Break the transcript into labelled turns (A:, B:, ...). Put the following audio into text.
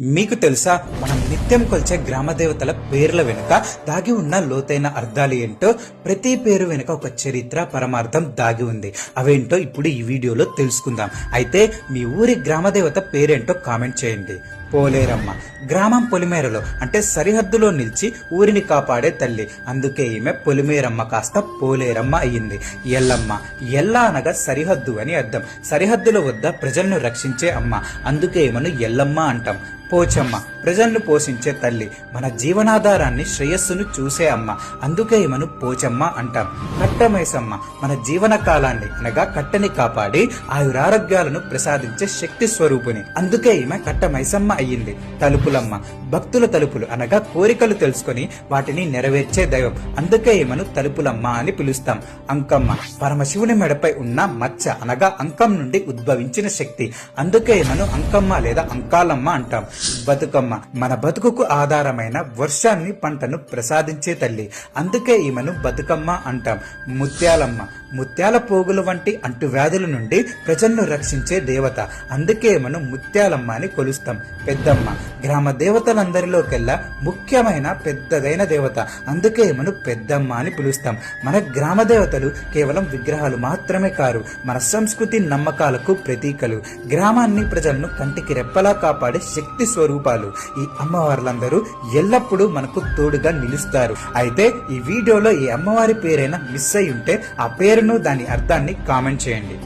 A: మీకు తెలుసా, మనం నిత్యం కొలిచే గ్రామ దేవతల పేర్ల వెనుక దాగి ఉన్న లోతైన అర్థాలు ఏంటో? ప్రతి పేరు వెనుక ఒక చరిత్ర, పరమార్థం దాగి ఉంది. అవేంటో ఇప్పుడు ఈ వీడియోలో తెలుసుకుందాం. అయితే మీ ఊరి గ్రామ దేవత పేరేంటో కామెంట్ చేయండి. పోలేరమ్మ. గ్రామం పొలిమేరలో అంటే సరిహద్దులో నిలిచి ఊరిని కాపాడే తల్లి. అందుకే ఈమె పొలిమేరమ్మ కాస్త పోలేరమ్మ అయ్యింది. ఎల్లమ్మ. ఎల్ల అనగా సరిహద్దు అని అర్థం. సరిహద్దుల వద్ద ప్రజలను రక్షించే అమ్మ. అందుకే ఈమెను ఎల్లమ్మ అంటాం. పోచమ్మ. ప్రజలను పోషించే తల్లి. మన జీవనాధారాన్ని, శ్రేయస్సును చూసే అమ్మ. అందుకే ఈమెను పోచమ్మ అంటాం. కట్టమైసమ్మ. మన జీవన కాలాన్ని అనగా కట్టని కాపాడి ఆయురారోగ్యాలను ప్రసాదించే శక్తి స్వరూపుని. అందుకే ఈమె కట్టమైసమ్మ అయ్యింది. తలుపులమ్మ. భక్తుల తలుపులు అనగా కోరికలు తెలుసుకొని వాటిని నెరవేర్చే దైవం. అందుకే ఈమెను తలుపులమ్మ అని పిలుస్తాం. అంకమ్మ. పరమశివుని మెడపై ఉన్న మచ్చ అనగా అంకం నుండి ఉద్భవించిన శక్తి. అందుకే ఈమెను అంకమ్మ లేదా అంకాలమ్మ అంటాం. బతుకమ్మ. మన బతుకుకు ఆధారమైన వర్షాన్ని, పంటను ప్రసాదించే తల్లి. అందుకే ఈమెను బతుకమ్మ అంటాం. ముత్యాలమ్మ. ముత్యాల పోగుల వంటి అంటువ్యాధుల నుండి ప్రజలను రక్షించే దేవత. అందుకే ఈమెను ముత్యాలమ్మ అని కొలుస్తాం. పెద్దమ్మ. గ్రామ దేవతలందరిలోకెల్లా ముఖ్యమైన పెద్దదైన దేవత. అందుకే ఈమెను పెద్దమ్మ అని పిలుస్తాం. మన గ్రామ దేవతలు కేవలం విగ్రహాలు మాత్రమే కారు, మన సంస్కృతి, నమ్మకాలకు ప్రతీకలు. గ్రామాన్ని, ప్రజలను కంటికి రెప్పలా కాపాడే శక్తి స్వరూపాలు. ఈ అమ్మవార్లందరూ ఎల్లప్పుడూ మనకు తోడుగా నిలుస్తారు. అయితే ఈ వీడియోలో ఈ అమ్మవారి పేరైనా మిస్ అయి ఉంటే ఆ పేరును, దాని అర్థాన్ని కామెంట్ చేయండి.